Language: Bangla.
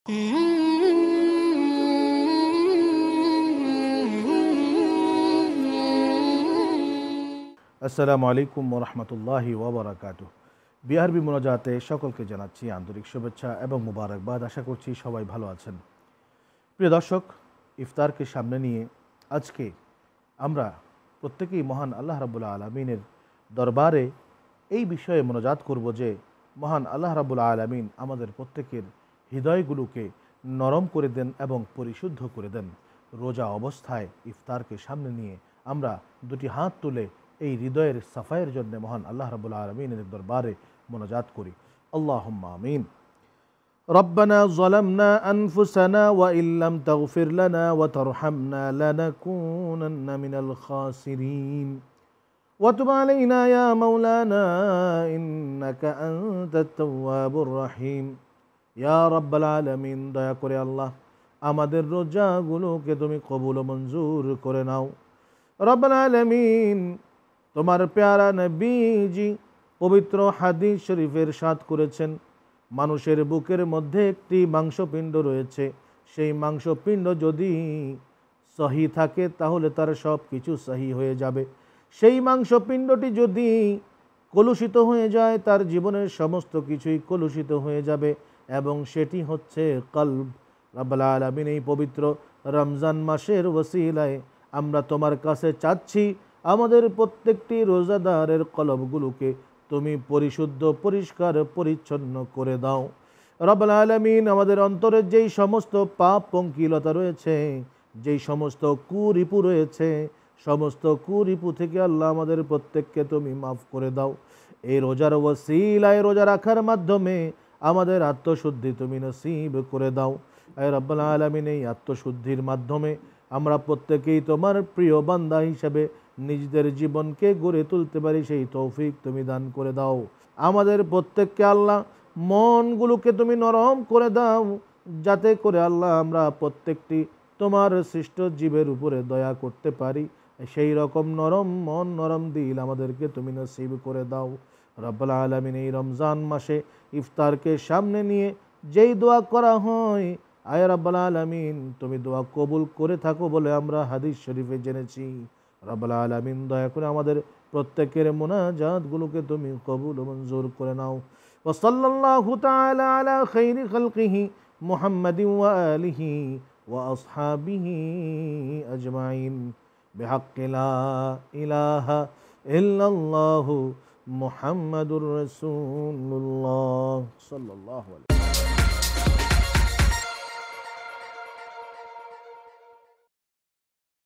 আসসালামু আলাইকুম ওরহমতুল্লাহি ওবরাকাতুহ। বিআরবি মোনাজাতে সকলকে জানাচ্ছি আন্তরিক শুভেচ্ছা এবং মুবারকবাদ। আশা করছি সবাই ভালো আছেন। প্রিয় দর্শক, ইফতারকে সামনে নিয়ে আজকে আমরা প্রত্যেকেই মহান আল্লাহ রাব্বুল আলামিনের দরবারে এই বিষয়ে মোনাজাত করব যে মহান আল্লাহ রাব্বুল আলামিন আমাদের প্রত্যেকের হৃদয়গুলোকে নরম করে দেন এবং পরিশুদ্ধ করে দেন। রোজা অবস্থায় ইফতারকে সামনে নিয়ে আমরা দুটি হাত তুলে এই হৃদয়ের সাফাইয়ের জন্য মহান আল্লাহ রাব্বুল আলামিনের দরবারে মোনাজাত করি। আল্লাহুম্মা আমিন। রব্বানা যালামনা আনফুসানা ওয়া ইল্লাম তাগফির লানা ওয়া তারহামনা লানাকুনান্না মিনাল খাসিরিন ওয়া তুব আলাইনা ইয়া মাওলানা ইন্নাকা আনতাত তাওয়াবুর রহিম। ইয়া রাব্বাল আলামিন, দয়া করে আল্লাহ আমাদের রোজাগুলোকে তুমি কবুল ও মঞ্জুর করে নাও। রব্বাল আলামিন, তোমার প্যারা নবীজি পবিত্র হাদিস শরীফের ইরশাদ করেছেন, মানুষের বুকের মধ্যে একটি মাংসপিণ্ড রয়েছে, সেই মাংসপিণ্ড যদি সহি থাকে তাহলে তার সব কিছু সহি হয়ে যাবে। সেই মাংসপিণ্ডটি যদি কলুষিত হয়ে যায় তার জীবনের সমস্ত কিছুই কলুষিত হয়ে যাবে, এবং সেটি হচ্ছে কলব। রাব্বুল আলামিন, এই পবিত্র রমজান মাসের ওসিলায় আমরা তোমার কাছে চাচ্ছি আমাদের প্রত্যেকটি রোজাদারের কলবগুলোকে তুমি পরিশুদ্ধ, পরিষ্কার, পরিচ্ছন্ন করে দাও। রব্বুল আলামিন, আমাদের অন্তরের যেই সমস্ত পাপ পঙ্কিলতা রয়েছে, যেই সমস্ত কুরিপু রয়েছে, সমস্ত কুরিপু থেকে আল্লাহ আমাদের প্রত্যেককে তুমি মাফ করে দাও। এই রোজার ওসিলায়, রোজা রাখার মাধ্যমে আমাদের আত্মশুদ্ধি তুমি নসিব করে দাও। আয় রব্বুল আলামিন, এই আত্মশুদ্ধির মাধ্যমে আমরা প্রত্যেকেই তোমার প্রিয় বান্দা হিসেবে নিজেদের জীবনকে গড়ে তুলতে পারি, সেই তৌফিক তুমি দান করে দাও। আমাদের প্রত্যেককে আল্লাহ মনগুলোকে তুমি নরম করে দাও, যাতে করে আল্লাহ আমরা প্রত্যেকটি তোমার সৃষ্ট জীবের উপরে দয়া করতে পারি। সেই রকম নরম মন, নরম দিল আমাদেরকে তুমি নসিব করে দাও। রব্বুল আলামিন, এই রমজান মাসে ইফতারকে সামনে নিয়ে যেই দোয়া করা হয়, আয় রব্বুল আলামিন, তুমি দোয়া কবুল করে থাকো বলে আমরা হাদিস শরীফে জেনেছি। রব্বুল আলামিন, দয়া করে আমাদের প্রত্যেকের মুনাজাতগুলোকে তুমি কবুল ও মঞ্জুর করে নাও। ওয়া সাল্লাল্লাহু তাআলা আলা খাইরি খালকিহি মুহাম্মাদিন ওয়া আলিহি ওয়া আসহাবিহি আজমাইন বিহাক্কি লা ইলাহা ইল্লাল্লাহু মুহাম্মাদুর রাসূলুল্লাহ সাল্লাল্লাহু আলাইহি।